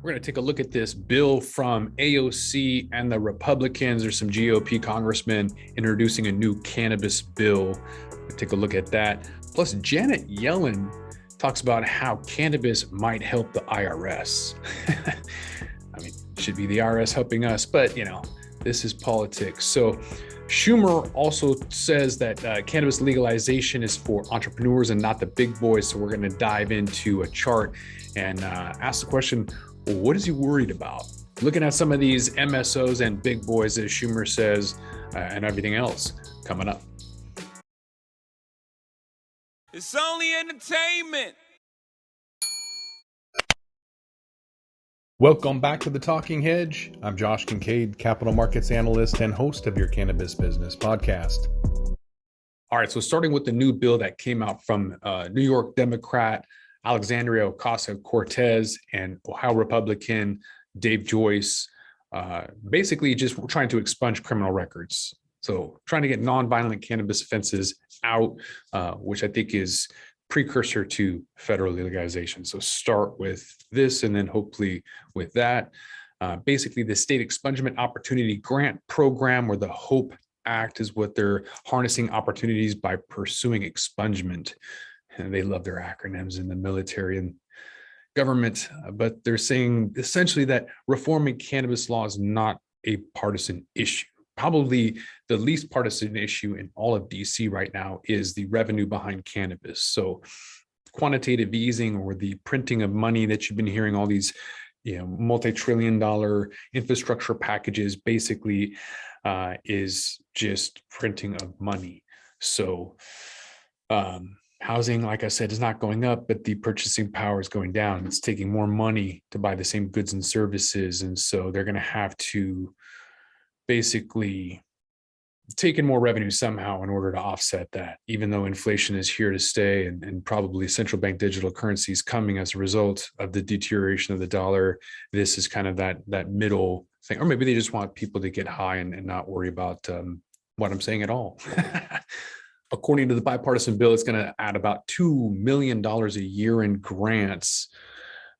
We're going to take a look at this bill from AOC and the Republicans. There's some GOP congressmen introducing a new cannabis bill. We'll take a look at that. Plus, Janet Yellen talks about how cannabis might help the IRS. I mean, it should be the IRS helping us, but this is politics. So Schumer also says that cannabis legalization is for entrepreneurs and not the big boys. So we're going to dive into a chart and ask the question, what is he worried about? Looking at some of these MSOs and big boys, as Schumer says, and everything else coming up. It's only entertainment. Welcome back to the Talking Hedge. I'm Josh Kincaid, capital markets analyst and host of your Cannabis Business Podcast. All right, so starting with the new bill that came out from New York Democrat Alexandria Ocasio-Cortez and Ohio Republican Dave Joyce, basically just trying to expunge criminal records. So trying to get nonviolent cannabis offenses out, which I think is precursor to federal legalization. So start with this and then hopefully with that. Basically, the State Expungement Opportunity Grant Program, or the HOPE Act, is what they're harnessing opportunities by pursuing expungement. And they love their acronyms in the military and government, but they're saying essentially that reforming cannabis law is not a partisan issue. Probably the least partisan issue in all of DC right now is the revenue behind cannabis. So quantitative easing, or the printing of money that you've been hearing, all these multi-trillion-dollar infrastructure packages, basically is just printing of money. So housing, like I said, is not going up, but the purchasing power is going down. It's taking more money to buy the same goods and services. And so they're going to have to basically take in more revenue somehow in order to offset that, even though inflation is here to stay and probably central bank digital currencies coming as a result of the deterioration of the dollar. This is kind of that middle thing, or maybe they just want people to get high and not worry about what I'm saying at all. According to the bipartisan bill, it's going to add about $2 million a year in grants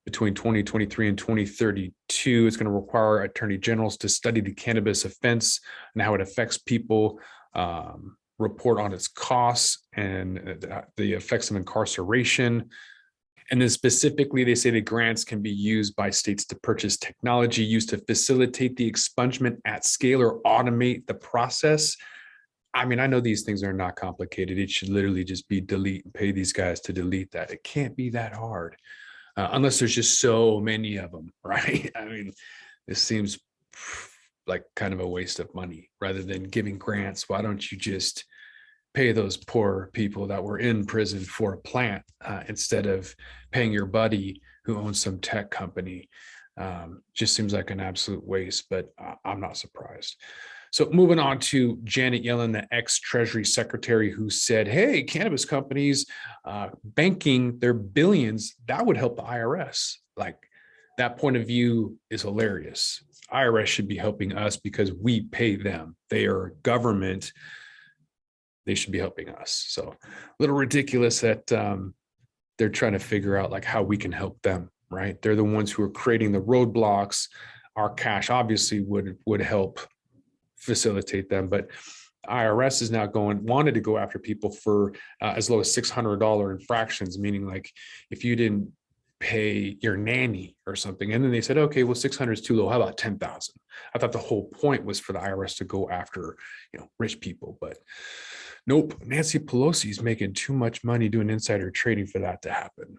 between 2023 and 2032. It's going to require attorney generals to study the cannabis offense and how it affects people, report on its costs and the effects of incarceration. And then specifically, they say the grants can be used by states to purchase technology used to facilitate the expungement at scale or automate the process. I mean, I know these things are not complicated. It should literally just be delete and pay these guys to delete that. It can't be that hard, unless there's just so many of them, right? I mean, this seems like kind of a waste of money. Rather than giving grants, why don't you just pay those poor people that were in prison for a plant instead of paying your buddy who owns some tech company? Just seems like an absolute waste, but I'm not surprised. So moving on to Janet Yellen, the ex-Treasury Secretary, who said, hey, cannabis companies banking their billions, that would help the IRS. Like, that point of view is hilarious. IRS should be helping us because we pay them. They are government. They should be helping us. So a little ridiculous that they're trying to figure out like how we can help them, right? They're the ones who are creating the roadblocks. Our cash obviously would help facilitate them, but IRS is now wanted to go after people for as low as $600 infractions, meaning like if you didn't pay your nanny or something, and then they said, okay, well, 600 is too low. How about 10,000? I thought the whole point was for the IRS to go after rich people, but nope. Nancy Pelosi is making too much money doing insider trading for that to happen.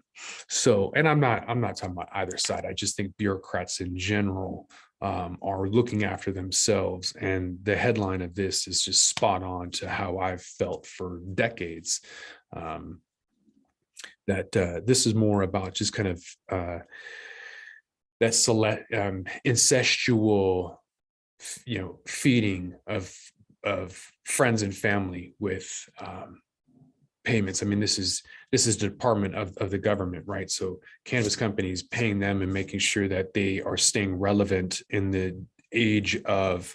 So, and I'm not talking about either side. I just think bureaucrats in general are looking after themselves. And the headline of this is just spot on to how I've felt for decades, that this is more about just kind of that incestual, feeding of friends and family with payments. I mean, this is the department of the government, right? So cannabis companies paying them and making sure that they are staying relevant in the age of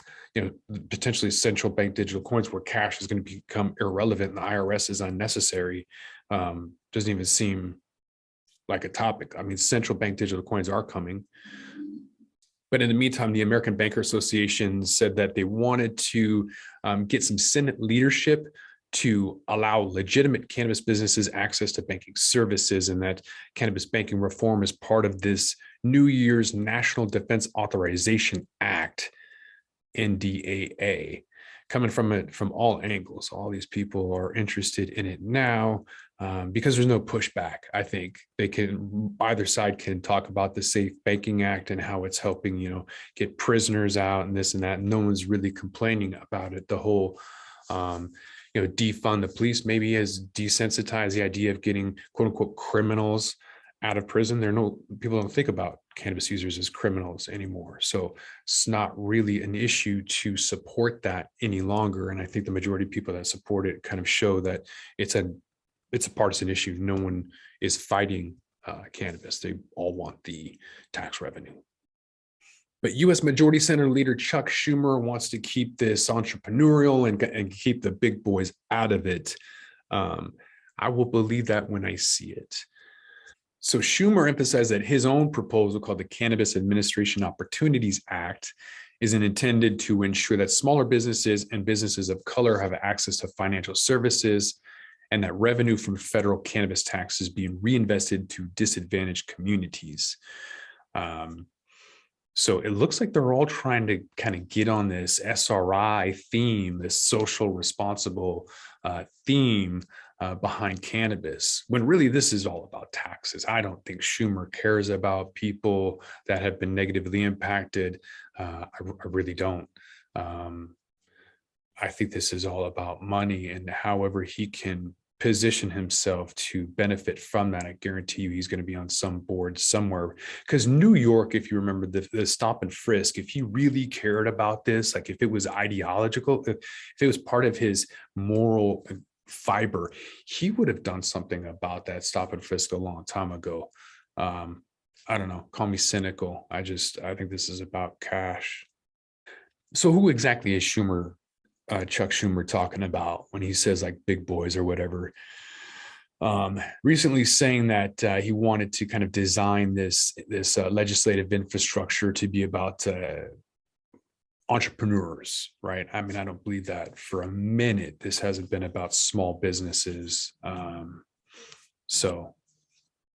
potentially central bank digital coins, where cash is going to become irrelevant and the IRS is unnecessary. Doesn't even seem like a topic. I mean, central bank digital coins are coming. But in the meantime, the American Banker Association said that they wanted to get some Senate leadership to allow legitimate cannabis businesses access to banking services, and that cannabis banking reform is part of this New Year's National Defense Authorization Act, NDAA, coming from it from all angles. All these people are interested in it now because there's no pushback. I think either side can talk about the Safe Banking Act and how it's helping, get prisoners out and this and that. No one's really complaining about it. The whole, defund the police maybe has desensitized the idea of getting quote unquote criminals out of prison. People don't think about cannabis users as criminals anymore. So it's not really an issue to support that any longer. And I think the majority of people that support it kind of show that it's a partisan issue. No one is fighting cannabis. They all want the tax revenue. But U.S. Majority Senator Leader Chuck Schumer wants to keep this entrepreneurial and keep the big boys out of it. I will believe that when I see it. So Schumer emphasized that his own proposal, called the Cannabis Administration Opportunities Act, is intended to ensure that smaller businesses and businesses of color have access to financial services, and that revenue from federal cannabis taxes being reinvested to disadvantaged communities. So it looks like they're all trying to kind of get on this SRI theme, this social responsible theme behind cannabis, when really this is all about taxes. I don't think Schumer cares about people that have been negatively impacted. I really don't. I think this is all about money, and however he can position himself to benefit from that. I guarantee you he's going to be on some board somewhere, because New York, if you remember the stop and frisk, if he really cared about this, like if it was ideological, if it was part of his moral fiber, he would have done something about that stop and frisk a long time ago. I don't know, call me cynical. I think this is about cash. So who exactly is Chuck Schumer talking about when he says like big boys or whatever? Recently saying that he wanted to kind of design this legislative infrastructure to be about entrepreneurs, right? I mean, I don't believe that for a minute. This hasn't been about small businesses. So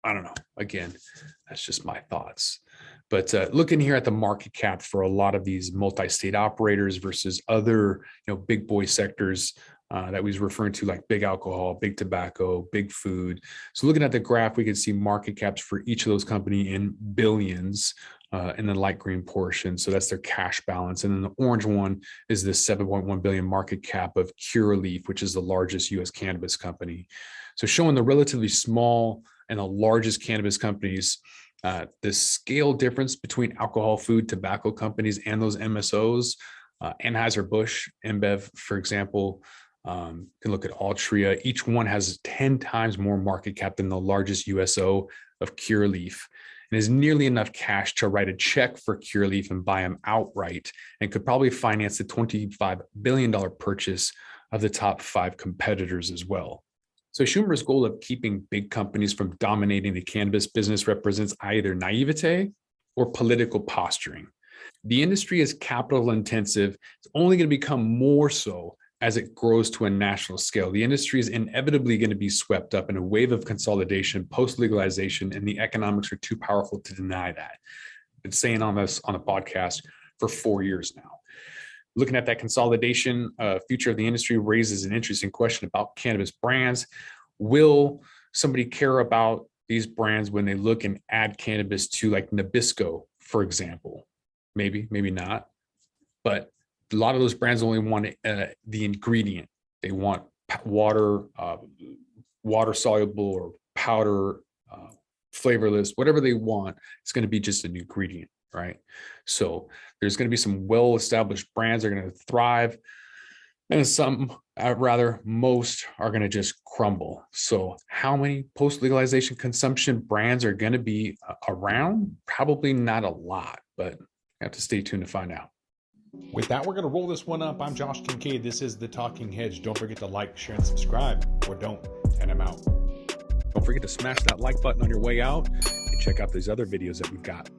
I don't know. Again, that's just my thoughts. But looking here at the market cap for a lot of these multi-state operators versus other, big boy sectors that we was referring to, like big alcohol, big tobacco, big food. So looking at the graph, we can see market caps for each of those companies in billions in the light green portion. So that's their cash balance. And then the orange one is the 7.1 billion market cap of Curaleaf, which is the largest US cannabis company. So showing the relatively small and the largest cannabis companies, the scale difference between alcohol, food, tobacco companies and those MSOs, Annheuser-Bush InBev, for example, you can look at Altria. Each one has 10 times more market cap than the largest USO of Curaleaf, and is nearly enough cash to write a check for Curaleaf and buy them outright, and could probably finance the $25 billion purchase of the top 5 competitors as well. So Schumer's goal of keeping big companies from dominating the cannabis business represents either naivete or political posturing. The industry is capital intensive. It's only going to become more so as it grows to a national scale. The industry is inevitably going to be swept up in a wave of consolidation post-legalization, and the economics are too powerful to deny that. I've been saying on this on the podcast for 4 years now. Looking at that consolidation future of the industry raises an interesting question about cannabis brands. Will somebody care about these brands when they look and add cannabis to like Nabisco, for example? Maybe, maybe not. But a lot of those brands only want the ingredient. They want water, water soluble or powder, flavorless, whatever they want. It's going to be just an ingredient, right? So there's going to be some well-established brands that are going to thrive, and some, most are going to just crumble. So how many post-legalization consumption brands are going to be around? Probably not a lot, but you have to stay tuned to find out. With that, we're going to roll this one up. I'm Josh Kincaid. This is The Talking Hedge. Don't forget to like, share, and subscribe, or don't, and I'm out. Don't forget to smash that like button on your way out and check out these other videos that we've got.